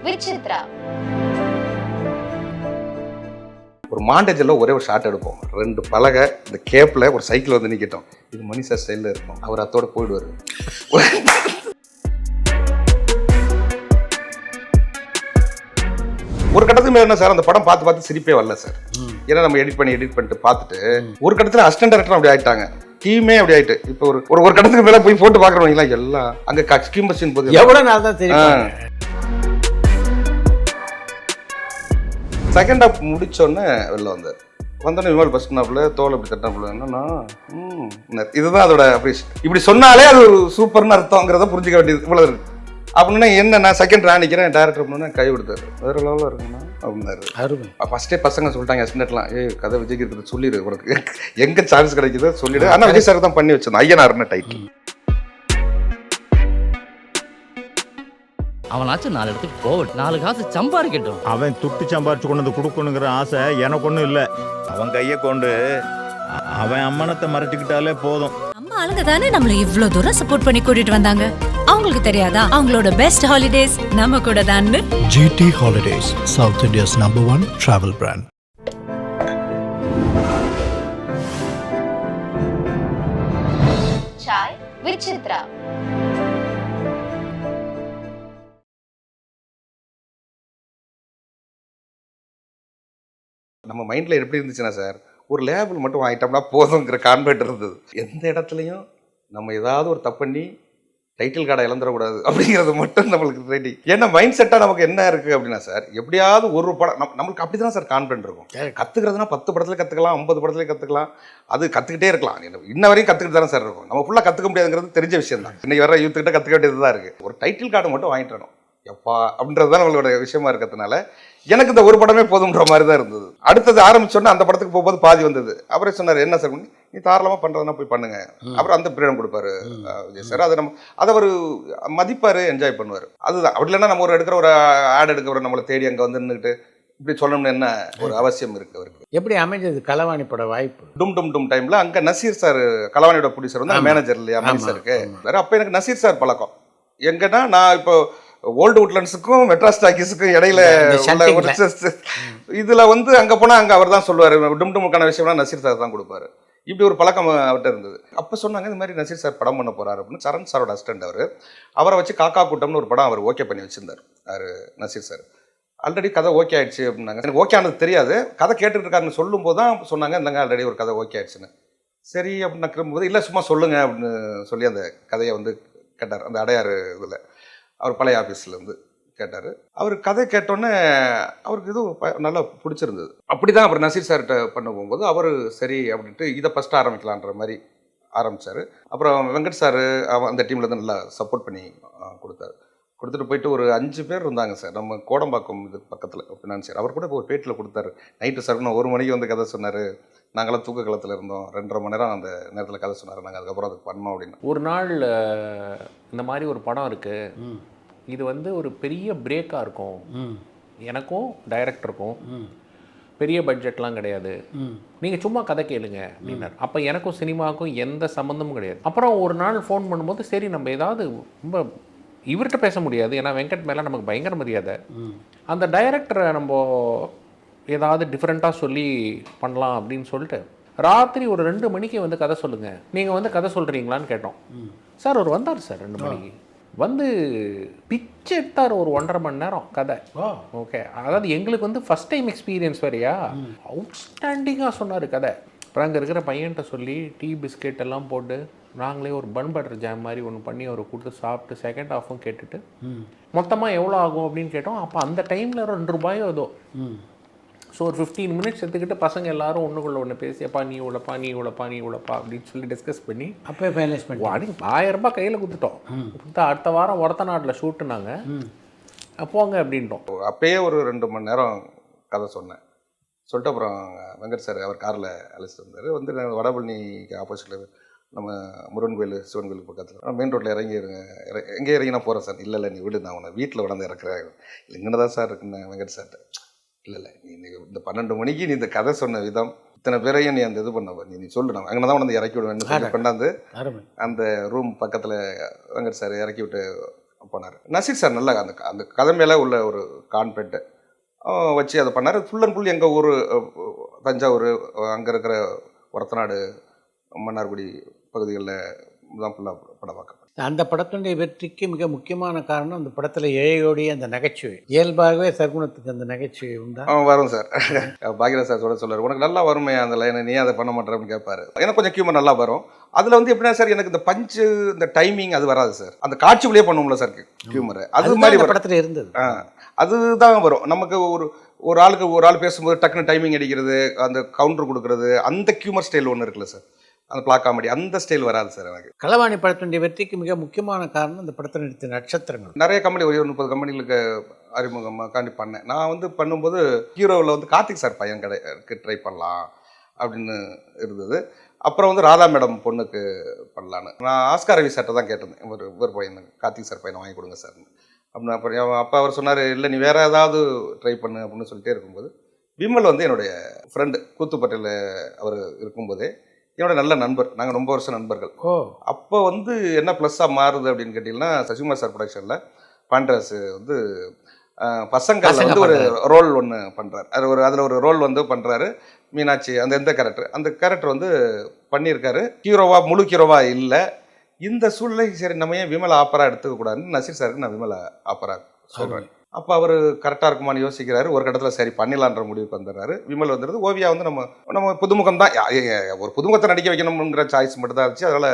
விசித்ரா. ஒரு மாண்டேஜில் ஒரே ஒரு ஷாட் எடுப்போம். 2 பலகை, இந்த கேப்பில் ஒரு சைக்கிள் வந்து நிற்கட்டும். இது மணி சார் ஸ்டைலில் இருக்கும். அவர் அத்தோட போயிடுவார். ஒரு கட்டத்துக்கு மேலே என்ன சார், அந்த படம் பார்த்து பார்த்து சிரிப்பே வரல சார். ஏன்னா நம்ம எடிட் பண்ணிட்டு பார்த்துட்டு ஒரு கட்டத்தில் அசிஸ்டன்ட் டைரக்டர் அப்படி ஆயிட்டாங்க, டீமே அப்படி ஆயிட்டு. இப்போ ஒரு கட்டத்துக்கு மேலே போய் போட்டு பார்க்குறவங்களா எல்லாம் அங்கே ஸ்கீம் பஸ்ஸின் போது எவ்வளோ நாள் தான் தெரியும். செகண்ட் ஹாஃப் முடிச்சோடனே வெளில வந்தோடனே விமல் பஸ் ஸ்டாப்ல தோல் அப்படி தட்டினாப்புல என்னன்னா இதுதான் அதோட இப்படி சொன்னாலே அது ஒரு சூப்பர்னு அர்த்தங்கிறத புரிஞ்சுக்க வேண்டியது இவ்வளவு இருக்கு. அப்படின்னா என்ன, நான் செகண்ட் நினைக்கிறேன் டேரக்டர் பண்ணா கை கொடுத்தாரு, வேற லெவலில் இருக்குண்ணா அப்படின்னாரு. ஃபர்ஸ்டே பசங்க சொல்லிட்டாங்க அசிஸ்டன்ட்லாம், கதை விஜய்க்கு இருக்கிறது சொல்லிடு, உனக்கு எங்க சான்ஸ் கிடைக்குதோ சொல்லிடு. ஆனால் விஜய் சார் தான் பண்ணி வச்சிருந்தேன் ஐயனார்னு டைட்டில். அவனாச்சும் 4 இடத்துக்கு போகட்டும், 4 காசு சம்பாதிக்கட்டும். அவன் துட்டு சம்பாரிச்சு கொண்டு வந்து கொடுக்கணுங்கிற ஆசை எனக்கு ஒன்றும் இல்லை. அவன் கையை கொண்டு அவன் அம்மனத்தை மறைச்சிக்கிட்டாலே போதும். நம்ம ஆளுங்க தானே நம்மள இவ்வளவு தூரம் சப்போர்ட் பண்ணி கூட்டிட்டு வந்தாங்க. அவங்களுக்கு தெரியாதா அவங்களோட பெஸ்ட் ஹாலிடேஸ் நம்ம கூட தான். GT Holidays, South India's #1 travel brand. Sai Vichitra. நம்ம மைண்டில் எப்படி இருந்துச்சுன்னா சார், ஒரு லேபிள் மட்டும் வாங்கிட்டோம்னா போதுங்கிற கான்ஃபிடென்ட் இருந்தது. எந்த இடத்துலையும் நம்ம ஏதாவது ஒரு தப்பு பண்ணி டைட்டில் கார்டை இழந்துடக்கூடாது அப்படிங்கிறது மட்டும் நம்மளுக்கு ரெடி. ஏன்னா மைண்ட் செட்டாக நமக்கு என்ன இருக்குது அப்படின்னா சார், எப்படியாவது ஒரு படம் நம்மளுக்கு அப்படி தான் சார் கான்ஃபிடென்ட் இருக்கும். கற்றுக்கிறதுனா 10 படத்துல கற்றுக்கலாம், 50 படத்துல கற்றுக்கலாம், அது கற்றுக்கிட்டே இருக்கலாம். இன்ன வரையும் கற்றுக்கிட்டு தானே சார் இருக்கும். நம்ம ஃபுல்லாக கற்றுக்க முடியாதுங்கிறது தெரிஞ்ச விஷயம் தான். இன்றைக்கி வர யூத்துக்கிட்ட கற்றுக்க வேண்டியது தான் இருக்குது. ஒரு டைட்டில் கார்டு மட்டும் வாங்கிட்டணும் எப்பா அப்படின்றது தான் நம்மளோட விஷயமா இருக்கிறதுனால எனக்கு இந்த ஒரு படமே போதுன்ற மாதிரி தான் இருந்தது. அடுத்தது ஆரம்பிச்சோன்னா அந்த படத்துக்கு போகும்போது பாதி வந்தது. அவரே சொன்னார், என்ன சார் நீ தாராளமாக பண்ணுறதுனா போய் பண்ணுங்க. அப்புறம் அந்த ஃப்ரீடம் கொடுப்பாரு விஜய் சார். அதை அவர் மதிப்பார், என்ஜாய் பண்ணுவார். அதுதான். அப்படி இல்லைன்னா நம்ம எடுக்கிற ஒரு ஆட் எடுக்கிற நம்மளை தேடி அங்கே வந்து நின்றுட்டு இப்படி சொல்லணும்னு என்ன ஒரு அவசியம் இருக்கு அவருக்கு. எப்படி அமைஞ்சது களவாணி பட வாய்ப்பு? டும் டைம்ல அங்கே நசீர் சார், களவாணியோட ப்ரொடியூசர் வந்து மேனேஜர் இல்லையா மணி சாருக்கு. அப்போ எனக்கு நசீர் சார் பழக்கம். எங்கன்னா நான் இப்போ ஓல்டு உட்லண்ட்ஸுக்கும் மெட்ராஸ் டாக்கீஸுக்கும் இடையில இதுல வந்து அங்க போனா அங்க அவர் தான் சொல்லுவாரு. டும்டுமுக்கான விஷயம்னா நசீர் சார் தான் கொடுப்பாரு. இப்படி ஒரு பழக்கம் அவர்கிட்ட இருந்தது. அப்ப சொன்னாங்க இந்த மாதிரி நசீர் சார் படம் பண்ண போறாரு அப்படின்னு. சரண் சாரோட அசிஸ்டன்ட் அவரை வச்சு காக்கா கூட்டம்னு ஒரு படம் அவர் ஓகே பண்ணி வச்சிருந்தார் நசீர் சார். ஆல்ரெடி கதை ஓகே ஆயிடுச்சு அப்படின்னாங்க. எனக்கு ஓகே ஆனது தெரியாது, கதை கேட்டுட்டு இருக்காருன்னு சொல்லும் போது தான் சொன்னாங்க இந்தங்க ஆல்ரெடி ஒரு கதை ஓகே ஆயிடுச்சுன்னு. சரி அப்படின்னு நான் கிளம்பும்போது இல்லை சும்மா சொல்லுங்க அப்படின்னு சொல்லி அந்த கதையை வந்து கேட்டார். அந்த அடையாறு இதில் அவர் பழைய ஆஃபீஸ்லேருந்து கேட்டார். அவர் கதை கேட்டோன்னே அவருக்கு இது நல்லா பிடிச்சிருந்தது. அப்படி தான் அப்புறம் நசீர் சார்கிட்ட பண்ண போகும்போது அவர் சரி அப்படின்ட்டு இதை ஃபஸ்ட்டு ஆரம்பிக்கலான்ற மாதிரி ஆரம்பித்தார். அப்புறம் வெங்கட் சார் அந்த டீம்லேருந்து நல்லா சப்போர்ட் பண்ணி கொடுத்துட்டு போயிட்டு ஒரு 5 பேர் இருந்தாங்க சார். நம்ம கோடம்பாக்கம் இது பக்கத்தில் ஃபினான்சியர். அவர் கூட இப்போ ஒரு பேட்டில் கொடுத்தாரு. நைட்டு சார் நான் 1 மணிக்கு வந்து கதை சொன்னார். நாங்களாம் தூக்க காலத்தில் இருந்தோம். 2.5 மணி நேரம் அந்த நேரத்தில் கதை சொன்னார். நாங்கள் அதுக்கப்புறம் அதுக்கு பண்ணோம் அப்படின்னு. ஒரு நாள் இந்த மாதிரி ஒரு படம் இருக்குது, இது வந்து ஒரு பெரிய பிரேக்காக இருக்கும் எனக்கும் டைரக்டருக்கும். பெரிய பட்ஜெட்லாம் கிடையாது, நீங்கள் சும்மா கதை கேளுங்க அப்படின்னாரு. அப்போ எனக்கும் சினிமாவுக்கும் எந்த சம்மந்தமும் கிடையாது. அப்புறம் ஒரு நாள் ஃபோன் பண்ணும்போது சரி நம்ம ஏதாவது ரொம்ப இவர்கிட்ட பேச முடியாது, ஏன்னா வெங்கட் மேலே நமக்கு பயங்கர மரியாதை. அந்த டைரக்டரை நம்ம ஏதாவது டிஃப்ரெண்ட்டாக சொல்லி பண்ணலாம் அப்படின்னு சொல்லிட்டு ராத்திரி ஒரு 2 மணிக்கு வந்து கதை சொல்லுங்கள், நீங்கள் வந்து கதை சொல்கிறீங்களான்னு கேட்டோம். சார் அவர் வந்தார் சார் 2 மணிக்கு வந்து பிச்சு எடுத்தார். ஒரு 1.5 மணி நேரம் கதை. ஓகே, அதாவது எங்களுக்கு வந்து ஃபஸ்ட் டைம் எக்ஸ்பீரியன்ஸ் வேறையா, அவுட்ஸ்டாண்டிங்காக சொன்னார் கதை. அப்புறம் அங்கே இருக்கிற பையன்கிட்ட சொல்லி டீ பிஸ்கெட் எல்லாம் போட்டு நாங்களே ஒரு பன் பட்டர் ஜாம் மாதிரி ஒன்று பண்ணி அவரை கொடுத்து சாப்பிட்டு செகண்ட் ஹாஃபும் கேட்டுட்டு மொத்தமாக எவ்வளோ ஆகும் அப்படின்னு கேட்டோம். அப்போ அந்த டைமில் 2 ரூபாயோ ஏதோ. ஸோ ஒரு 15 மினிட்ஸ் எடுத்துக்கிட்டு பசங்க எல்லாரும் ஒன்றுக்குள்ள ஒன்று பேசி அப்பா நீ உழப்பா அப்படின்னு சொல்லி டிஸ்கஸ் பண்ணி அப்போ ஃபைனலைஸ் பண்ணி 1000 ரூபாய் கையில் கொடுத்துட்டோம். கொடுத்தா அடுத்த வாரம் ஒருத்த நாட்டில் ஷூட்டுனாங்க, போங்க அப்படின்ட்டோம். அப்பயே ஒரு 2 மணி நேரம் கதை சொன்னேன். சொல்லிட்டு அப்புறம் வெங்கட் சார் அவர் காரில் அழைச்சிட்டு வந்தார். வந்து வடபழனிக்கு ஆப்போசிட்டில் நம்ம முருகன் கோயில் சிவன் கோயில் பக்கத்தில் மெயின் ரோட்டில் எங்கே இறங்கி நான் போகிறேன் சார். இல்லை நீ விடு, நான் உன்னை வீட்டில் விளாந்து இறக்குறேன். இங்கே தான் சார் இருக்குன்னு வெங்கட் சார்கிட்ட. இல்லை நீ இந்த 12 மணிக்கு நீ இந்த கதை சொன்ன விதம், இத்தனை பேரையும் நீ அந்த இது பண்ண நீ சொல்லு, நான் அங்கே தான் வந்து இறக்கி விடுவேன். கொண்டாந்து அந்த ரூம் பக்கத்தில் வெங்கட் சார் இறக்கி விட்டு பண்ணார். நசீர் சார் நல்லா அந்த அந்த கதை மேலே உள்ள ஒரு கான்ஃபிடென்ட் வச்சு அதை பண்ணார். ஃபுல் அண்ட் ஃபுல் எங்கள் ஊர் தஞ்சாவூர், அங்கே இருக்கிற ஒரத்தநாடு, மன்னார்குடி பகுதிகளில் தான் ஃபுல்லாக படம் பார்க்க. அந்த படத்தினுடைய வெற்றிக்கு மிக முக்கியமான காரணம் அந்த படத்தில் இழையோடைய அந்த நகைச்சுவை. இயல்பாகவே சர்க்குணத்துக்கு அந்த நகைச்சுவை உண்டா? வரும் சார். பாக்யராஜ் சார் சொல்லுவார், உனக்கு நல்லா வருமே அந்த லைனை, நீ அதை பண்ண மாட்டேன்னு கேட்பாரு. எனக்கு கொஞ்சம் ஹியூமர் நல்லா வரும். அதில் வந்து எப்படின்னா சார், எனக்கு இந்த பஞ்சு, இந்த டைமிங் அது வராது சார். அந்த காட்சிக்குள்ளேயே பண்ணுவோம்ல சார் ஹியூமர், அது மாதிரி படத்தில் இருந்தது. அதுதான் வரும் நமக்கு. ஒரு ஆளுக்கு ஒரு ஆள் பேசும்போது டக்குன்னு டைமிங் அடிக்கிறது, அந்த கவுண்டர் கொடுக்குறது, அந்த ஹியூமர் ஸ்டைல் ஒன்று இருக்குல்ல சார், அந்த பிளாக் காமெடி, அந்த ஸ்டைல் வராது சார் எனக்கு. களவாணி படத்தினுடைய வெற்றிக்கு மிக முக்கியமான காரணம் அந்த படத்தில் நடித்த நட்சத்திரங்கள். நிறைய கம்பெனி, ஒரு 30 கம்பெனிகளுக்கு அறிமுகமாக்காண்டி பண்ணேன். நான் வந்து பண்ணும்போது ஹீரோவில் வந்து கார்த்திக் சார் பையன் ட்ரை பண்ணலாம் அப்படின்னு இருந்தது. அப்புறம் வந்து ராதா மேடம் பொண்ணுக்கு பண்ணலான்னு நான் ஆஸ்கார் ரவி சார்ட்ட தான் கேட்டிருந்தேன், ஒரு பையன் கார்த்திக் சார் பையனை வாங்கி கொடுங்க சார் அப்படின்னு. அப்புறம் அப்பா அவர் சொன்னார், இல்லை நீ வேறு ஏதாவது ட்ரை பண்ணு அப்படின்னு சொல்லிட்டே இருக்கும்போது, விமல் வந்து என்னுடைய ஃப்ரெண்டு கூத்துப்பட்டியில் அவர் இருக்கும்போதே என்னோட நல்ல நண்பர், நாங்கள் ரொம்ப வருஷம் நண்பர்கள். அப்போ வந்து என்ன ப்ளஸ்ஸாக மாறுது அப்படின்னு கேட்டிங்கன்னா, சசிகுமார் சார் ப்ரொடக்ஷனில் பாண்டராசு வந்து பசங்கள் வந்து ஒரு ரோல் ஒன்று பண்ணுறாரு. அதில் ஒரு ரோல் வந்து பண்ணுறாரு, மீனாட்சி அந்த கேரக்டர் வந்து பண்ணியிருக்காரு. ஹீரோவாக, முழு ஹீரோவாக இல்லை. இந்த சூழ்நிலை சரி நம்ம ஏன் விமலை ஆப்பராக எடுத்துக்கக்கூடாதுன்னு நசீர் சாருக்கு நான் விமலை ஆப்பராக சொல்கிறேன். அப்போ அவர் கரெக்டாக இருக்குமான்னு யோசிக்கிறாரு. ஒரு கட்டத்தில் சரி பண்ணிடலான்ற முடிவுக்கு வந்துடுறாரு. விமல் வந்துடுது. ஓவியா வந்து நம்ம புதுமுகம் தான், ஒரு புதுமுகத்தை நடிக்க வைக்கணுங்கிற சாய்ஸ் மட்டும் தான் இருந்துச்சு. அதனால்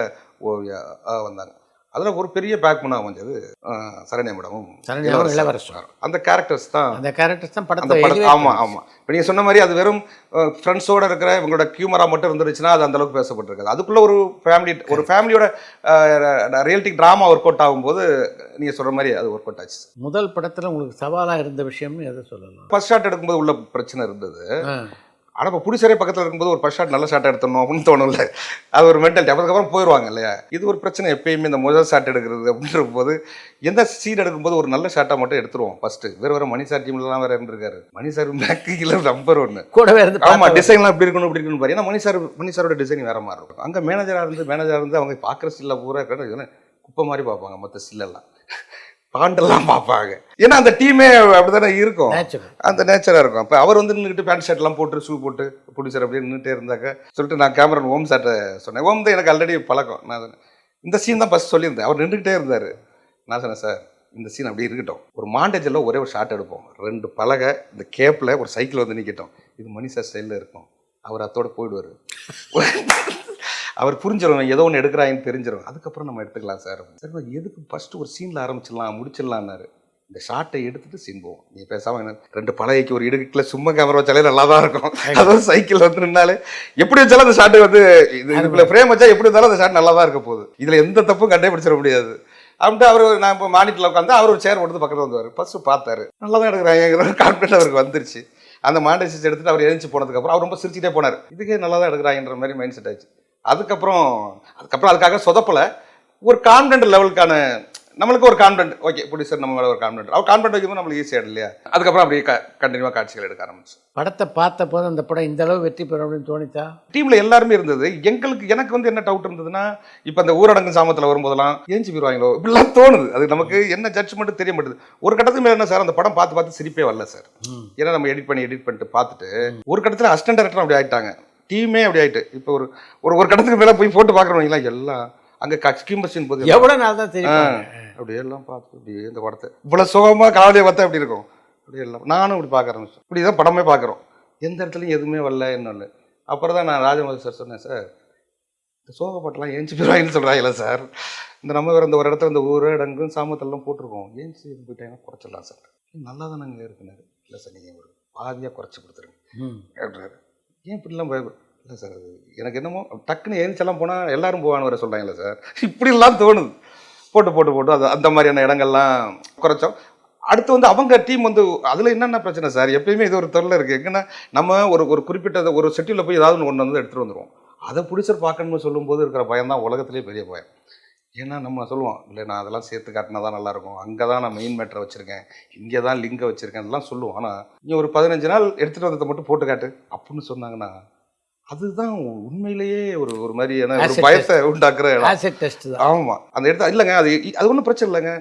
ஓவியா வந்தாங்க. அதில் ஒரு பெரிய பேக்மனாக அமைஞ்சது சரண்யா மேடமும் இளவரசர். அந்த கேரக்டர்ஸ் தான் படத்தை. ஆமாம். இப்போ நீங்கள் சொன்ன மாதிரி அது வெறும் ஃப்ரெண்ட்ஸோடு இருக்கிற இவங்களோட ஹியூமராக மட்டும் இருந்துருச்சுன்னா அது அந்தளவுக்கு பேசப்பட்டிருக்காது. அதுக்குள்ளே ஒரு ஃபேமிலியோட ரியல்டிக் ட்ராமா ஒர்க் அவுட் ஆகும்போது நீங்கள் சொல்கிற மாதிரி அது ஒர்க் அவுட் ஆச்சு. முதல் படத்தில் உங்களுக்கு சவாலாக இருந்த விஷயம்னு எதை சொல்லலாம்? ஃபர்ஸ்ட் ஷாட் எடுக்கும்போது உள்ள பிரச்சனை இருந்தது. ஆனால் இப்போ புடிசரே பக்கத்தில் இருக்கும்போது ஒரு ஃபர்ஸ்ட் ஷாட் நல்ல ஷாட் எடுத்தணும் அப்படின்னு தோணும்ல, அது ஒரு மென்டாலிட்டி. அதுக்கப்புறம் போயிடுவாங்க இல்லையா. இது ஒரு பிரச்சனை எப்பயுமே, இந்த முதல் ஷாட் எடுக்கிறது அப்படின்ற போது எந்த சீன் எடுக்கும்போது ஒரு நல்ல ஷாட்டாக மட்டும் எடுத்துருவோம் ஃபர்ஸ்ட். வேறு மணி சார் டீம்லாம் வேறு இருந்திருக்காரு. மணி சார் பேக்கில் நம்பர் 1 கூடவே இருந்து. ஆமாம், டிசைன்லாம் இப்படி இருக்கணும் இப்படி இருக்கணும் பாரு. ஏன்னா மணி சாரோட டிசைன் வேறு மாதிரி இருக்கும். அங்கே மேனேஜராக இருந்து அவங்க பார்க்குற ஸ்டில்ல பூரா குப்பை மாதிரி பார்ப்பாங்க, மற்ற ஸ்டில்லாம் பாண்டெல்லாம் பார்ப்பாங்க. ஏன்னா அந்த டீமே அப்படித்தானே இருக்கும், அந்த நேச்சராக இருக்கும். அப்போ அவர் வந்து நின்றுட்டு பேண்ட் ஷர்ட்லாம் போட்டு ஷூ போட்டு பிடிச்சார் அப்படியே நின்றுட்டே இருந்தாக்க சொல்லிட்டு நான் கேமரா ஓம் சார்ட்ட சொன்னேன். ஓம் தான் எனக்கு ஆல்ரெடி பழக்கம். நான் இந்த சீன் தான் ஃபஸ்ட் சொல்லியிருந்தேன். அவர் நின்றுக்கிட்டே இருந்தார். நான் சொன்னேன், சார் இந்த சீன் அப்படியே இருக்கட்டும், ஒரு மாண்டேஜில் ஒரே ஒரு ஷாட் எடுப்போம், 2 பலகை இந்த கேப்பில் ஒரு சைக்கிள் வந்து நிற்கட்டும், இது மணி சார் ஸ்டைலில் இருக்கும், அவர் அத்தோடு போயிடுவார். அவர் புரிஞ்சிடும், ஏதோ ஒன்று எடுக்கிறாங்கன்னு தெரிஞ்சிடும், அதுக்கப்புறம் நம்ம எடுத்துக்கலாம் சார். சார் எதுக்கு ஃபஸ்ட்டு ஒரு சீனில் ஆரம்பிச்சிடலாம், முடிச்சிடலான்னாரு. இந்த ஷார்ட்டை எடுத்துகிட்டு சீன் போவோம், நீ பேசாமல் 2 பலகைக்கு ஒரு இடுக்கில் சும்மா கேமரா வச்சாலே நல்லா தான் இருக்கும். அதாவது சைக்கிள் வந்து நின்னாலே எப்படி வச்சாலும் அந்த ஷாட்டு வந்து இதுக்குள்ள ஃப்ரேம் வச்சா எப்படி இருந்தாலும் அந்த ஷாட் நல்லா தான் இருக்க போகுது, இதில் எந்த தப்பும் கண்டுபிடிச்சிட முடியாது அப்படின்ட்டு அவர். நான் இப்போ மானிட்டரில் உட்காந்து அவர் ஒரு சேர் கொடுத்து பக்கத்தில் வந்தார். ஃபஸ்ட்டு பார்த்தாரு, நல்லா தான் எடுக்கிறாங்கிற கான்ஃபிடன்ட் அவருக்கு வந்துருச்சு. அந்த மாண்டேஜ் எடுத்துகிட்டு அவர் எழுந்துச்சு போனதுக்கப்புறம் அவர் ரொம்ப சிரிச்சிட்டே போனார், இதுக்கே நல்லா தான் எடுக்கிறாங்கன்ற மாதிரி மைண்ட் செட் ஆச்சு. அதுக்கப்புறம் அதுக்காக சொதப்பலை, ஒரு கான்ஃபிடென்ட் லெவலுக்கான நம்மளுக்கு ஒரு கான்ஃபிடென்ட், ஓகே ப்ரொடியூசர் நம்ம மேலே ஒரு கான்ஃபிடென்ட், அவர் கான்ஃபிடென்ட் வைக்கும்போது நம்மளுக்கு ஈஸியாக இல்லையா. அதுக்கப்புறம் அப்படியே கண்டினியூவாக காட்சிகள் எடுக்க ஆரம்பிச்சு. படத்தை பார்த்த போது அந்த படம் இந்த அளவு வெற்றி பெறும் அப்படின்னு தோணிச்சா? டீமில் எல்லாருமே இருந்தது. எனக்கு வந்து என்ன டவுட் இருந்ததுன்னா, இப்போ அந்த ஊரடங்கு சாமத்தில் வரும்போதெல்லாம் ஏஞ்சி போயிடுவாங்களோ இப்படிலாம் தோணுது. அது நமக்கு என்ன ஜட்ஜ்மெண்ட் தெரிய மாட்டேது. ஒரு கட்டத்துக்கு மேலே என்ன சார், அந்த படம் பார்த்து சிரிப்பே வரல சார். ஏன்னா நம்ம எடிட் பண்ணிட்டு பார்த்துட்டு ஒரு கட்டத்தில் அசிஸ்டன்ட் டைரக்டரும் அப்படி ஆகிட்டாங்க, டீமே அப்படி ஆகிட்டு. இப்போ ஒரு கட்டத்துக்கு மேலே போய் போட்டு பார்க்குறவங்களா எல்லாம் அங்கே ஸ்கீம்பர்ஸின் போது எவ்வளோ நாள் தான் தெரியும் அப்படியே எல்லாம் பார்த்து அப்படியே இந்த படத்தை இவ்வளோ சுகமாக காலையிலே பார்த்தா எப்படி இருக்கும், அப்படி எல்லாம் நானும் இப்படி பார்க்க ஆரம்பிச்சேன். இப்படி தான் படமே பார்க்குறோம், எந்த இடத்துலையும் எதுவுமே வரல என்ன இல்லை. அப்புறம் தான் நான் ராஜமௌலி சார் சொன்னேன், சார் இந்த சோகப்பட்டெல்லாம் ஏஞ்சி போயிடுவாங்கன்னு சொல்கிறாங்களே சார், இந்த நம்ம வேறு இந்த ஒரு இடத்துல இந்த ஊரடங்கும் சாமத்தெல்லாம் போட்டிருக்கோம், ஏஞ்சி போயிட்டாங்கன்னா குறைச்சிடலாம் சார். நல்லா தான் நாங்கள் இருக்குனாரு. இல்லை சார் நீங்கள் ஒரு பாதியாக குறைச்சி கொடுத்துருங்க அப்படின்னாரு. ஏன் இப்படிலாம் இல்லை சார், அது எனக்கு என்னமோ டக்குன்னு ஏஞ்சிச்செல்லாம் போனால் எல்லாரும் போவான்னு வர சொல்கிறாங்களே சார், இப்படிலாம் தோணுது. போட்டு அது அந்த மாதிரியான இடங்கள்லாம் குறைச்சோம். அடுத்து வந்து அவங்க டீம் வந்து அதில் என்னென்ன பிரச்சனை சார், எப்பயுமே இது ஒரு தொல்லை இருக்குது. எங்கன்னா நம்ம ஒரு குறிப்பிட்ட ஒரு செட்டில் போய் ஏதாவது ஒன்று வந்து எடுத்துகிட்டு வந்துடுவோம், அதை பிடிச்சர் பார்க்கணும்னு சொல்லும்போது இருக்கிற பயம் தான் உலகத்திலே பெரிய பயம். ஏன்னா நம்ம சொல்லுவோம், இல்லை நான் அதெல்லாம் சேர்த்து காட்டினா தான் நல்லாயிருக்கும், அங்கே தான் நான் மெயின் மேட்டரை வச்சுருக்கேன், இங்கே தான் லிங்கை வச்சுருக்கேன் அதெல்லாம் சொல்லுவோம். ஆனால் இங்கே ஒரு 15 நாள் எடுத்துகிட்டு வந்ததை மட்டும் போட்டு காட்டு அப்படின்னு சொன்னாங்கன்னா அதுதான் உண்மையிலேயே ஒரு மாதிரியான ஒரு பயத்தை உண்டாக்குற இடம். டெஸ்ட் தான். ஆமாம், அந்த இடத்த இல்லைங்க, அது ஒன்றும் பிரச்சனை இல்லைங்க.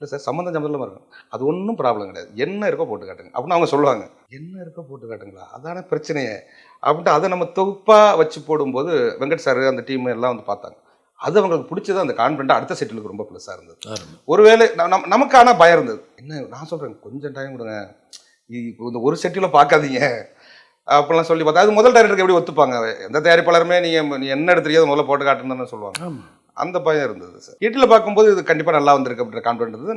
இல்லை சார் சம்மந்தம் இருக்கும், அது ஒன்றும் ப்ராப்ளம் கிடையாது, என்ன இருக்கோ போட்டு காட்டுங்க அப்படின்னு அவங்க சொல்லுவாங்க. என்ன இருக்கோ போட்டு காட்டுங்களா, அதான பிரச்சனையே அப்படின்ட்டு அதை நம்ம தொகுப்பாக வச்சு போடும்போது வெங்கட் சார் அந்த டீம் எல்லாம் வந்து பார்த்தாங்க. அது அவங்களுக்கு பிடிச்சது, அந்த கான்ஃபிடென்ட்டாக அடுத்த செட்டிலுக்கு ரொம்ப ப்ளஸ்ஸாக இருந்தது. ஒருவேளை நமக்கான பயம் இருந்தது, என்ன நான் சொல்கிறேன் கொஞ்சம் டைம் கொடுங்க, இப்போ இந்த ஒரு செட்டில் பார்க்காதீங்க அப்படிலாம் சொல்லி பார்த்தா அது முதல் டைரக்டருக்கு எப்படி ஒத்துப்பாங்க? எந்த தயாரிப்பாளருமே நீ என்ன எடுத்துறியோ முதல்ல போட்டு காட்டுன்னு சொல்லுவாங்க. அந்த பயம் இருந்தது சார். எட்டில் பார்க்கும்போது இது கண்டிப்பாக நல்லா வந்திருக்கு அப்படின்ற கான்ஃபிடென்ட் இருந்தது.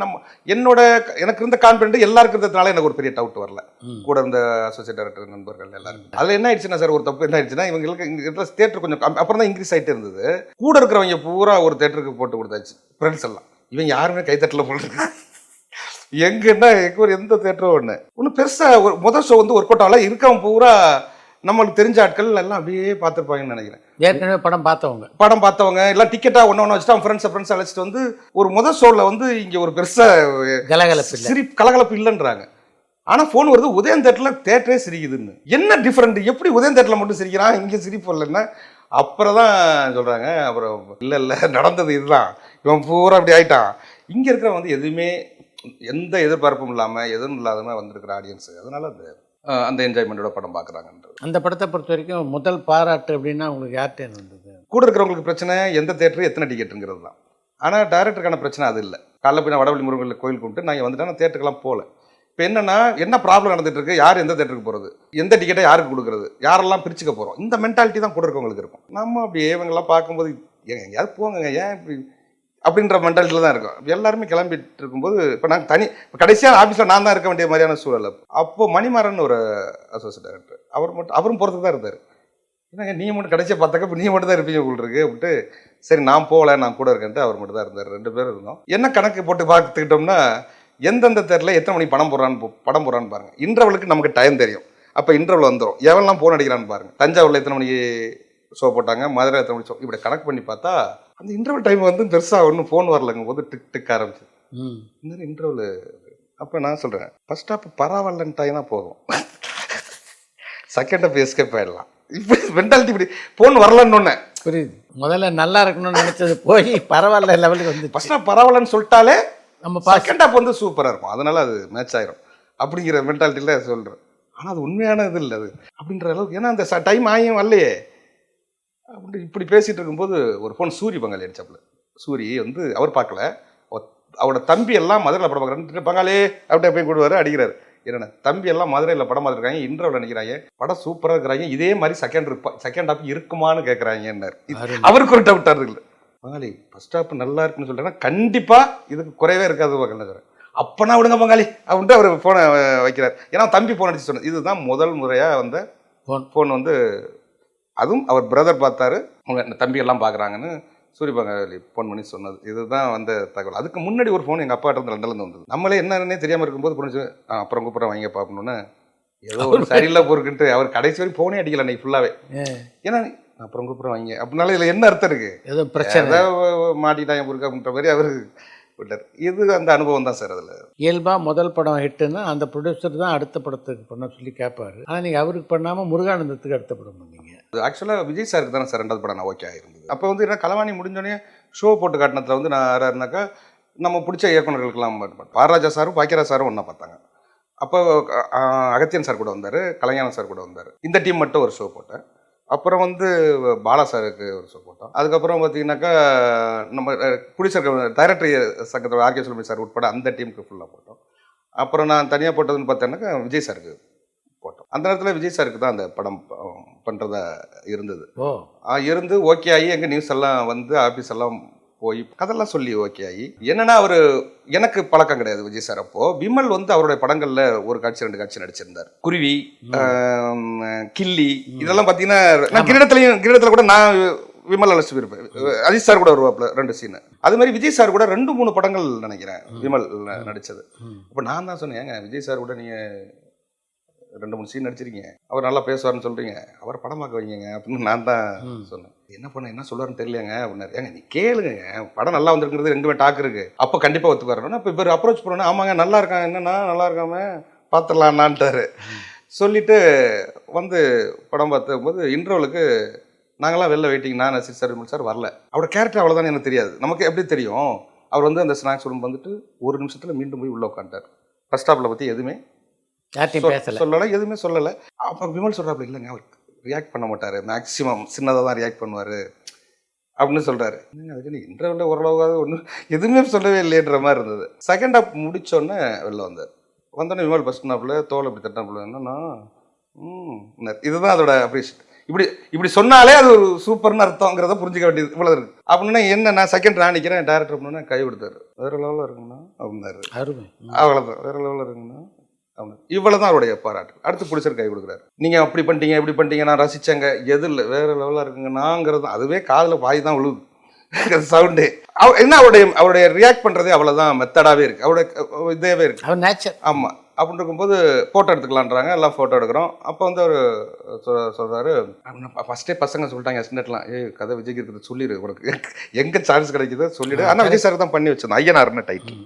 எனக்கு இருந்த கான்ஃபிடென்ட் எல்லாருக்கும் இருந்ததுனால எனக்கு ஒரு பெரிய டவுட் வரல. கூட இருந்த அசோசியேட் டைரக்டர் நண்பர்கள் எல்லாருக்கும் அதில் என்ன ஆயிடுச்சுன்னா சார், ஒரு தப்பு என்ன ஆயிடுச்சுன்னா, இவங்களுக்கு இங்கே இருக்கிற தேட்டர் கொஞ்சம் அப்புறம் தான் இன்க்ரீஸ் ஆகிட்டு இருந்தது. கூட இருக்கிறவங்க பூரா ஒரு தேட்டருக்கு போட்டு கொடுத்தாச்சு ஃப்ரெண்ட்ஸ் எல்லாம். இவங்க யாருமே கைத்தட்டில் போட்டுருக்கு எங்கன்னா எந்த தேட்டரும் ஒன்று பெருசாக ஒரு முதல் ஷோ வந்து ஒர்க் அவுட் ஆகல. இருக்கவங்க பூரா நம்மளுக்கு தெரிஞ்ச ஆட்கள் எல்லாம் அப்படியே பார்த்துருப்பாங்கன்னு நினைக்கிறேன். ஏற்கனவே படம் பார்த்தவங்க எல்லாம் டிக்கெட்டாக ஒன்று வச்சுட்டு அவங்க ஃப்ரெண்ட்ஸ் அழைச்சிட்டு வந்து ஒரு முதல் ஷோவில் வந்து இங்கே ஒரு பெருசாக கலகலப்பு இல்லைன்றாங்க. ஆனால் ஃபோன் வருது உதயம் தேட்டரே சிரிக்குதுன்னு. என்ன டிஃப்ரெண்ட், எப்படி உதயம் தேட்டரில் மட்டும் சிரிக்கிறான் இங்கே சிரிப்பு இல்லைன்னா? அப்புறம் தான் சொல்கிறாங்க, அப்புறம் இல்லை நடந்தது இதுதான், இவன் பூரா அப்படி ஆயிட்டான். இங்கே இருக்கிறவன் வந்து எதுவுமே எந்த எதிர்பார்ப்பும் இல்லாமல் எதுவும் இல்லாதமாக வந்திருக்கிற ஆடியன்ஸு, அதனால அந்த என்ஜாய்மெண்ட்டோட படம் பார்க்குறாங்கன்றது. அந்த படத்தை பொறுத்த வரைக்கும் முதல் பாராட்டு அப்படின்னா உங்களுக்கு யார்கிட்ட வந்தது? கூட இருக்கிறவங்களுக்கு பிரச்சனை எந்த தேட்டரு எத்தனை டிக்கெட்டுங்கிறது தான். ஆனால் டைரக்டருக்கான பிரச்சனை அது இல்லை. காலைல போய் நான் வடவள்ளி முருகன் கோயில் கும்பிட்டு நான் வந்துட்டேன், நான் தேட்டருக்கெல்லாம் போகல. இப்போ என்னன்னா, என்ன ப்ராப்ளம் நடந்துட்டு இருக்கு, யார் எந்த தேட்டருக்கு போகிறது, எந்த டிக்கெட்டை யாருக்கு கொடுக்குறது, யாரெல்லாம் பிரிச்சுக்க போகிறோம், இந்த மென்டாலிட்டி தான் கூட இருக்கவங்களுக்கு இருக்கும். நம்ம அப்படியே இவங்கெல்லாம் பார்க்கும்போது எங்கேயாவது போங்க ஏன் இப்படி அப்படின்ற மென்டாலிட்டியில் தான் இருக்கும். எல்லாருமே கிளம்பிட்டு இருக்கும்போது இப்போ நாங்கள் கடைசியாக ஆஃபீஸில் நான் தான் இருக்க வேண்டிய மாதிரியான சூழல். அப்போது மணிமாறன் ஒரு அசோசியேட் டைரக்டர், அவரும் போகிறதுக்கு தான் இருந்தார். என்னங்க நீ மட்டும் கடைசியாக பார்த்தாக்க இப்போ நீ மட்டும் தான் இருப்பீங்க உங்களுக்கு அப்படின்ட்டு, சரி நான் போகல நான் கூட இருக்கேன்ட்டு அவர் மட்டும் தான் இருந்தார். 2 பேர் இருந்தோம். என்ன கணக்கு போட்டு பார்த்துக்கிட்டோம்னா, எந்தெந்த தேட்டரில் எத்தனை மணிக்கு படம் போடுறான்னு பாருங்கள். இன்டர்வலுக்கு நமக்கு டைம் தெரியும், அப்போ இன்டர்வல் வந்துடும், எவெல்லாம் ஃபோன் அடிக்கிறான்னு பாருங்கள். தஞ்சாவூரில் எத்தனை மணிக்கு ஷோ போட்டாங்க, மதுரை எத்தனை மணி ஷோ, இப்படி கணக்கு பண்ணி பார்த்தா அந்த இன்டர்வல் டைம் வந்து பெருசாக ஒன்றும் ஃபோன் வரலங்க போது டிக் ஆரம்பிச்சு இந்த மாதிரி இன்டர்வல். அப்போ நான் சொல்கிறேன், ஃபர்ஸ்ட் ஹாஃப் பரவாயில்லன்ட்டாயினா போதும், செகண்ட் ஹாஃப் எஸ்கேப் ஆகிடலாம். இப்படி மென்டாலிட்டி இப்படி ஃபோன் வரலன்னு ஒன்று புரியுது. முதல்ல நல்லா இருக்கணும்னு நினச்சது போய் பரவாயில்ல லெவலுக்கு வந்து ஃபர்ஸ்ட் ஹாஃப் பரவாயில்லன்னு சொல்லிட்டாலே நம்ம செகண்ட் ஹாஃப் வந்து சூப்பராக இருக்கும், அதனால அது மேட்ச் ஆயிரும் அப்படிங்கிற மென்டாலிட்டியில் சொல்கிறேன். ஆனால் அது உண்மையான இது இல்லை அது அப்படின்ற அளவுக்கு. ஏன்னா அந்த டைம் ஆகியும் வரலையே அப்படி இப்படி பேசிகிட்டு இருக்கும்போது ஒரு ஃபோன் சூரி பங்காளி அடிச்சாப்புல. சூரி வந்து அவர் பார்க்கல, அவரோட தம்பி எல்லாம் மதுரையில் படம் பார்க்குறாரு, பங்காளி அப்படியே போய் கூடுவார் அடிக்கிறாரு. என்னென்ன தம்பி எல்லாம் மதுரையில் படம் பார்த்துருக்காங்க, இன்டர்வல் நினைக்கிறாங்க, படம் சூப்பராக இருக்கிறாங்க, இதே மாதிரி செகண்ட் ஹாஃப் இருக்குமான்னு கேட்குறாங்கன்னாரு. அவருக்கு ஒரு டவுட்டாக இருக்குல்ல, பங்காளி ஃபர்ஸ்ட் ஹாஃப் நல்லா இருக்குன்னு சொல்லிட்டேன்னா கண்டிப்பாக இதுக்கு குறைவே இருக்காது பங்காளி. அப்போனா விடுங்க பங்காளி அப்படின்ட்டு அவர் ஃபோனை வைக்கிறார். ஏன்னா தம்பி ஃபோன் அடிச்சு சொன்னது இதுதான் முதல் முறையாக வந்த ஃபோன் வந்து, அதுவும் அவர் பிரதர் பார்த்தாரு, அவங்க தம்பி எல்லாம் பார்க்குறாங்கன்னு சூரிய பங்காளி ஃபோன் பண்ணி சொன்னது. இதுதான் வந்த தகவல். அதுக்கு முன்னாடி ஒரு ஃபோன் எங்கள் அப்பா இருந்து லண்டன்லேருந்து வந்தது. நம்மளே என்னன்னே தெரியாமல் இருக்கும்போது புரிஞ்சு அப்புறம் கூப்பிட்றேன் வாங்க பார்க்கணுன்னு, ஏதோ ஒரு சரியில்லை போருக்குன்ட்டு அவர் கடைசி வரைக்கும் ஃபோனே அடிக்கல அன்னைக்கு ஃபுல்லாகவே. ஏன்னா அப்புறம் கூப்பிட்றேன் வாங்க அப்படின்னால இதில் என்ன அர்த்தம் இருக்குது, ஏதோ பிரச்சனை ஏதாவது மாட்டிட்டாங்க பொருக்கு அப்படின்ற மாதிரி அவர் விட்டார். இது அந்த அனுபவம் தான் சார். அதில் இயல்பாக முதல் படம் ஹிட்டுன்னா அந்த ப்ரொடியூசர் தான் அடுத்த படத்துக்கு பண்ண சொல்லி கேட்பாரு. ஆனால் நீங்கள் அவருக்கு பண்ணாமல் முருகானந்தத்துக்கு அடுத்த படம் பண்ணீங்க. ஆக்சுவலாக விஜய் சாருக்கு தானே சார் 2வது படம் நான் ஓகே ஆகிருந்தது. அப்போ வந்து என்ன களவாணி முடிஞ்சோடனே ஷோ போட்டு காட்டினத்தில் வந்து நான் யாருனாக்கா நம்ம பிடிச்ச இயக்குநர்களுக்கெல்லாம் பாரராஜா சாரும் பாக்கியராஜ் சாரும் ஒன்றா பார்த்தாங்க. அப்போ அகத்தியன் சார் கூட வந்தார், கலைஞான சார் கூட வந்தார். இந்த டீம் மட்டும் ஒரு ஷோ போட்டேன். அப்புறம் வந்து பாலா சாருக்கு ஒரு ஷோ போட்டோம். அதுக்கப்புறம் பார்த்தீங்கன்னாக்கா நம்ம ப்ரொடியூசர் டைரக்டர் சங்கத்தோட ஆர்கே சுலமி சார் உட்பட அந்த டீமுக்கு ஃபுல்லாக போட்டோம். அப்புறம் நான் தனியாக போட்டதுன்னு பார்த்தேன்னாக்கா விஜய் சாருக்கு போட்டோம். அந்த நேரத்தில் விஜய் சாருக்கு தான் அந்த படம் பண்ணுறதா இருந்தது. இருந்து ஓகே ஆகி எங்கள் நியூஸ் எல்லாம் வந்து ஆஃபீஸ் எல்லாம் போய் கதெல்லாம் சொல்லி ஓகே ஆகி, என்னன்னா அவர் எனக்கு பழக்கம் கிடையாது விஜய் சார். அப்போ விமல் வந்து அவருடைய படங்கள்ல ஒரு காட்சி 2 காட்சி நடிச்சிருந்தார். குருவி, கில்லி, இதெல்லாம் பார்த்தீங்கன்னா நான் கிரீடத்தில் கூட நான் விமல் அழைச்சி போயிருப்பேன். அஜித் சார் கூட வருவாப்புல 2 சீனு. அது மாதிரி விஜய் சார் கூட 2-3 படங்கள் நினைக்கிறேன் விமல் நடிச்சது. அப்போ நான் தான் சொன்னேன், ஏங்க விஜய் சார் கூட நீங்கள் 2-3 சீன் நடிச்சிருக்கீங்க, அவர் நல்லா பேசுவார்னு சொல்கிறீங்க, அவர் படம் பார்க்க வைங்க அப்படின்னு நான் தான் சொன்னேன். என்ன சொல்லுவாருன்னு தெரியலங்க அப்படின்னாரு. ஏங்க நீ கேளுங்க, படம் நல்லா வந்திருக்கிறது 2 டாக் இருக்குது, அப்போ கண்டிப்பாக ஒத்துக்காரணும். இப்போ இவர் அப்ரோச் பண்ணோன்னா ஆமாங்க நல்லா இருக்காங்க, என்னன்னா நல்லா இருக்காம பார்த்துடலான்னான்ட்டாரு. சொல்லிவிட்டு வந்து படம் பார்த்தும்போது இன்டர்வலுக்கு நாங்களாம் வெளில வெயிட்டிங், நான் நசீர் சார் விமல் சார் வரல. அவரோட கேரக்டர் அவ்வளோதானே எனக்கு தெரியாது. நமக்கு எப்படி தெரியும் அவர் வந்து அந்த ஸ்நாக்ஸ் ரூம் வந்துட்டு ஒரு நிமிஷத்தில் மீண்டும் போய் உள்ளே உட்காந்துட்டார். ஃபர்ஸ்ட் ஸ்டாப்பில் பற்றி எதுவுமே சொல்லலை, எதுவுமே சொல்லலை. அப்போ விமல் சொல்கிறாப்புல இல்லைங்க அவர் ரியாக்ட் பண்ண மாட்டார், மேக்ஸிமம் சின்னதாக தான் ரியாக்ட் பண்ணுவார் அப்படின்னு சொல்கிறாரு. அதுக்கு இன்டர்வியூவில் ஓரளவுக்காவது ஒன்றும் எதுவுமே சொல்லவே இல்லைன்ற மாதிரி இருந்தது. செகண்ட் ஹாப் முடித்தோடனே வெளில வந்தார். வந்தோடனே விமல் ஃபஸ்ட் ஹாப்பில் தோல் அப்படி தட்டினாப்புல என்னன்னா இதுதான் அதோட அப்ரிஷியேட். இப்படி சொன்னாலே அது ஒரு சூப்பர்னு அர்த்தங்கிறத புரிஞ்சிக்க வேண்டியது இவ்வளோ இருக்குது. அப்படின்னா என்ன நான் செகண்ட் நான் நிற்கிறேன் டேரக்டர் அப்படின்னா கை கொடுத்தாரு. வேறு லெவலில் இருக்குங்கண்ணா அப்படின்னாரு. அவ்வளோதான், வேறு லெவலில் இருக்குங்கண்ணா அப்படின்னு. இவ்வளோ தான் அவருடைய பாராட்டு. அடுத்து பிடிச்சர் கை கொடுக்குறாரு. நீங்கள் அப்படி பண்ணிட்டீங்க இப்படி பண்ணிட்டீங்க நான் ரசித்தேங்க, எது இல்லை வேறு லெவலில் இருக்குங்கண்ணாங்கிறது அதுவே காதில் பாய் தான் விழுது சவுண்டு. என்ன அவருடைய ரியாக்ட் பண்ணுறதே அவ்வளோதான் மெத்தடாகவே இருக்குது, அவருடைய இதேவே இருக்குது, அவர் நேச்சர். ஆமாம். அப்படின்னு இருக்கும்போது ஃபோட்டோ எடுத்துக்கலான்றாங்க, எல்லாம் ஃபோட்டோ எடுக்கிறோம். அப்போ வந்து அவர் சொல்கிறாரு, ஃபஸ்ட்டே பசங்க சொல்லிட்டாங்க அசிஸ்டன்ட்லாம், கதை விஜய்க்கு இருக்கிறது சொல்லிடு, உனக்கு எங்கே சான்ஸ் கிடைக்குதோ சொல்லிவிடு. ஆனால் விஜய் சாருக்கு தான் பண்ணி வச்சிருந்தோம், ஐயனார்னு டைட்டில்.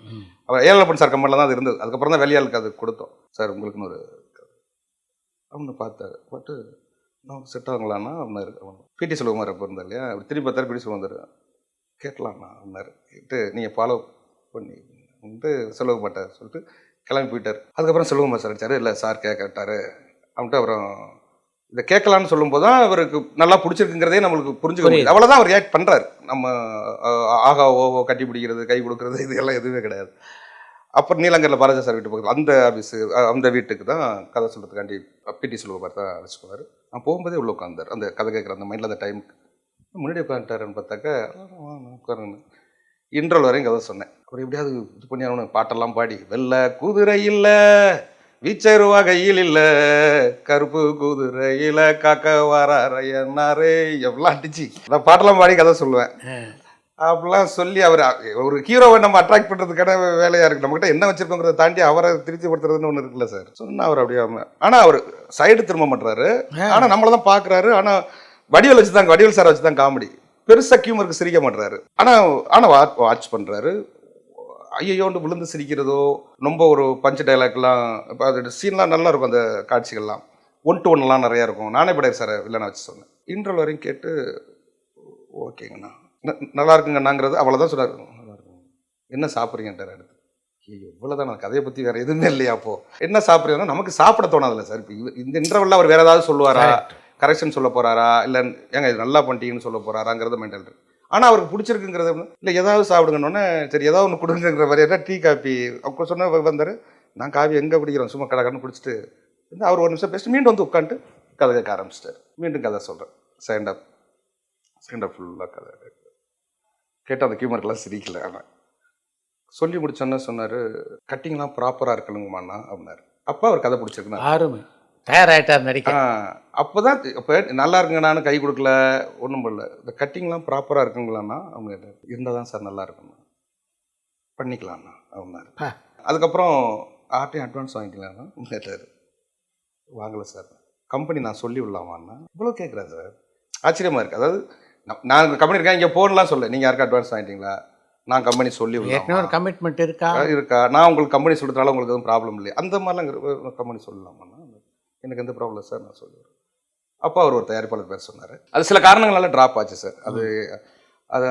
அவர் ஏழப்பன் சார் கம்பெனியில் தான் அது இருந்தது. அதுக்கப்புறம் தான் வெளியாளுக்கு அது கொடுத்தோம். சார் உங்களுக்குன்னு ஒரு அப்படின்னு பார்த்தாரு. பட்டு நமக்கு செட் ஆகலான்னா அப்படின்னாரு. பிடி செல்வகுமார் அப்போ இருந்தார் இல்லையா, அப்படி திரும்பி பார்த்தாரு. பிடி செல்வகுமார் கேட்கலாம்ண்ணா அப்படின்னாரு. கேட்டு நீங்கள் ஃபாலோ பண்ணி வந்துட்டு செல்வகுமார்ட்ட சொல்லிட்டு கிளம்பி போயிட்டார். அதுக்கப்புறம் செல்வகுமார் சார் அடிச்சார். இல்லை சார் கேட்டார் அப்படின்ட்டு அப்புறம் இதை கேட்கலான்னு சொல்லும்போது தான் அவருக்கு நல்லா பிடிச்சிருக்குங்கிறதே நம்மளுக்கு புரிஞ்சுக்க முடியுது. அவ்வளோதான் அவர் ரியாக்ட் பண்ணுறாரு. நம்ம ஆகா ஓஹோ கட்டி பிடிக்கிறது கை கொடுக்குறது இது எல்லாம் எதுவுமே கிடையாது. அப்புறம் நீலங்கரில் பாரஜா சார் வீட்டு பக்கத்தில் அந்த ஆஃபீஸு அந்த வீட்டுக்கு தான் கதை சொல்கிறதுக்காண்டி பிடி செல்வகுமார் தான் அழைச்சி போவார். நான் போகும்போதே உள்ள உட்காந்தார். அந்த கதை கேட்குற அந்த மைண்டில் அந்த டைமுக்கு முன்னாடி உட்காந்துட்டாருன்னு பார்த்தாக்கா உட்காருங்க. இன்ட்ரோல் வரையும் கதை சொன்னேன். அப்புறம் எப்படியாவது இது பண்ணி அவனு பாட்டெல்லாம் பாடி வெள்ள குதிரை இல்லை வீச்சருவா கையில் இல்லை கருப்பு குதிரையில் காக்க வரையன்னாரே எவ்வளோ அடிச்சு நான் பாட்டெல்லாம் பாடி கதை சொல்லுவேன். அப்படிலாம் சொல்லி அவர் ஒரு ஹீரோவை நம்ம அட்ராக்ட் பண்ணுறதுக்கான வேலையாக இருக்குது. நம்மகிட்ட என்ன வச்சுருக்கோங்கிறத தாண்டி அவரை திருப்திப்படுத்துறதுன்னு ஒன்று இருக்குல்ல சார். சொன்னால் அவர் அப்படியே ஆனால் அவர் சைடு திரும்ப மாட்டுறாரு. ஆனால் நம்மளை தான் பார்க்குறாரு. ஆனால் வடிவேல் சாரை வச்சு தான் காமெடி. பெருசாக கியூமருக்கு சிரிக்க மாட்டுறாரு. ஆனால் வாட்ச் பண்ணுறாரு. ஐயோண்டு விழுந்து சிரிக்கிறதோ ரொம்ப ஒரு பஞ்சு டைலாக்லாம் இப்போ அது சீன்லாம் நல்லா இருக்கும். அந்த காட்சிகள்லாம் 1-to-1 நிறையா இருக்கும். நானே படையர் சாரை இல்லைனா வச்சு சொன்னேன். இன்டர்வல் வரையும் கேட்டு ஓகேங்கண்ணா நல்லா இருக்குங்கண்ணாங்கிறது அவ்வளோதான் சொன்னார். நல்லா இருக்கும். என்ன சாப்பிட்றீங்கன்றார். அடுத்து இவ்வளோதான், நான் கதையை பற்றி வேறு எதுவுமே இல்லையா? அப்போது என்ன சாப்பிட்றீங்கன்னா நமக்கு சாப்பிட தோணாதில்ல சார். இப்போ இந்த இன்டர்வலில் அவர் வேறு ஏதாவது சொல்லுவாரா, கரெக்ஷன் சொல்ல போகிறாரா, இல்லை ஏங்க இது நல்லா பண்ணிட்டீங்கன்னு சொல்ல போகிறாராங்கிறது மென்டல் இருக்கு. ஆனால் அவருக்கு பிடிச்சிருக்குங்கிறது இல்லை ஏதாவது சாப்பிடுங்கன்னொன்னே சரி ஏதாவது ஒன்று கொடுங்கிற மாதிரியா டீ காஃபி அப்போ சொன்ன வந்தார். நான் காஃபி எங்கே குடிக்கிறோம் சும்மா கடை குடிச்சிட்டு அவர் ஒரு நிமிஷம் பேசிட்டு மீண்டும் வந்து உட்காந்துட்டு கதை கேட்க ஆரம்பிச்சிட்டார். மீண்டும் கதை சொல்கிறேன். செகண்ட் ஆஃப் ஃபுல்லாக கதை கேட்டு அந்த கியூமருக்கெல்லாம் சிரிக்கல. ஆனால் சொல்லி முடிச்சோன்னே சொன்னார், கட்டிங்லாம் ப்ராப்பராக இருக்கணுங்கம்மாண்ணா அப்படின்னாரு. அப்போ அவர் கதை பிடிச்சிருக்குண்ணா ஆறுமே தயாராகிட்டார் நடிக்க. அப்போ தான் இப்போ நல்லா இருக்குங்கண்ணான்னு கை கொடுக்கல ஒன்றும் பண்ணல. இந்த கட்டிங்லாம் ப்ராப்பராக இருக்குங்களாண்ணா அவங்க இருந்தால் தான் சார் நல்லா இருக்குண்ணா பண்ணிக்கலாம்ண்ணா அப்படின்னாரு. அதுக்கப்புறம் ஆர்டையும் அட்வான்ஸ் வாங்கிக்கலாம்ண்ணா கேட்டார். வாங்கலை சார். கம்பெனி நான் சொல்லி விடலாமாண்ணா இவ்வளோ கேட்குறேன் சார். ஆச்சரியமாக இருக்குது. அதாவது நான் கம்பெனி இருக்கேன் இங்கே போன்லாம் சொல்ல நீங்கள் யாருக்கும் அட்வான்ஸ் வாங்கிட்டீங்களா, நான் கம்பெனி சொல்லி விடலாம் கமிட்மெண்ட் இருக்கா நான் உங்களுக்கு கம்பெனி சொல்கிறதுனால உங்களுக்கு எதுவும் ப்ராப்ளம் இல்லையா அந்த மாதிரிலாம் கம்பெனி சொல்லலாமாண்ணா எனக்கு எந்த ப்ராப்ளம் சார் நான் சொல்லுவேன். அப்போ அவர் ஒரு தயாரிப்பாளர் பேர் சொன்னார். அது சில காரணங்களால் ட்ராப் ஆச்சு சார். அது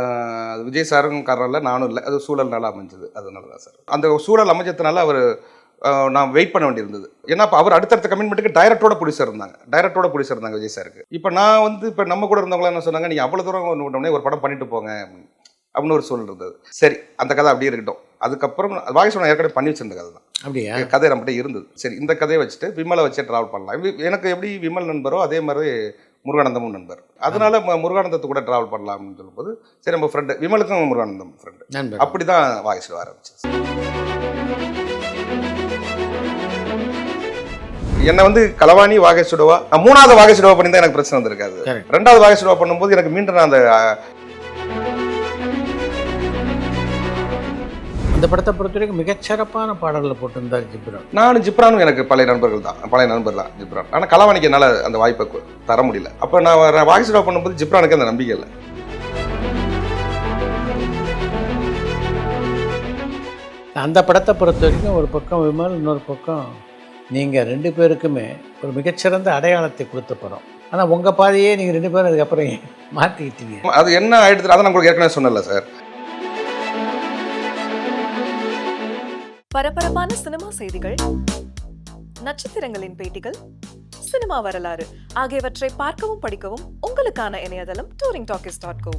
விஜய் சாரும் காரணம் இல்லை நானும் இல்லை, அது சூழல் நல்லா அமைஞ்சது. அதனால தான் சார் அந்த சூழல் அமைஞ்சதுனால அவர் நான் வெயிட் பண்ண வேண்டியிருந்தது. ஏன்னா இப்போ அவர் அடுத்தடுத்த கமிட்மெண்ட்டுக்கு டைரக்டரோட ப்ரொடியூசர் இருந்தாங்க விஜய் சாருக்கு. இப்போ நான் வந்து இப்போ நம்ம கூட இருந்தவங்களாம் என்ன சொன்னாங்க, நீங்கள் அவ்வளோ தூரம் உடனே ஒரு படம் பண்ணிட்டு போங்க அப்படின்னு ஒரு சூழல் இருந்தது. சரி அந்த கதை அப்படியே இருக்கட்டும். அதுக்கப்புறம் வாகேஷ் நான் ஏற்கனவே பண்ணி வச்சிருந்த கதை தான். அப்படியே கதை நம்மகிட்ட இருந்தது. சரி இந்த கதையை வச்சுட்டு விமலை வச்சே ட்ராவல் பண்ணலாம். எனக்கு எப்படி விமல் நண்பரோ அதே மாதிரி முருகானந்தமும் நண்பர். அதனால முருகானந்தத்தை கூட ட்ராவல் பண்ணலாம்னு சொல்லும்போது சரி நம்ம ஃப்ரெண்டு விமலுக்கும் முருகானந்தம் ஃப்ரெண்டு. அப்படி தான் வாகேஷ் ஆரம்பிச்சு. என்னை வந்து கலவாணி வாகேஷுடவா நான் 3வது வாகேஷுடவா பண்ணி தான் எனக்கு பிரச்சனை வந்திருக்காது. 2வது வாகேஷுடவா பண்ணும்போது எனக்கு மீண்டும் நான் அந்த படத்தை பொறுத்த வரைக்கும் மிகச்சிறப்பான பாடல்களை போட்டிருந்தார் ஜிப்ரான். நானும் ஜிப்ரானும் எனக்கு பழைய நண்பர் தான் ஜிப்ரான். ஆனால் கலவாணிக்கு என்னால் அந்த வாய்ப்பை தர முடியல. அப்போ நான் வாகேஷுடவா பண்ணும்போது ஜிப்ரானுக்கு அந்த நம்பிக்கை இல்லை. அந்த படத்தை பொறுத்த வரைக்கும் ஒரு பக்கம் விமல், இன்னொரு பக்கம் நீங்கள் 2 பேருக்குமே ஒரு மிகச்சிறந்த அடையாளத்தை கொடுத்த படம். ஆனால் உங்கள் பாதையே நீங்கள் 2 பேரும் அதுக்கப்புறம் மாற்றிக்கிட்டீங்க. அது என்ன ஆயிடுது அதை நான் உங்களுக்கு ஏற்கனவே சொன்னல சார். பரபரப்பான சினிமா செய்திகள், நட்சத்திரங்களின் பேட்டிகள், சினிமா வரலாறு ஆகியவற்றை பார்க்கவும் படிக்கவும் உங்களுக்கான இணையதளம் touringtalkies.co.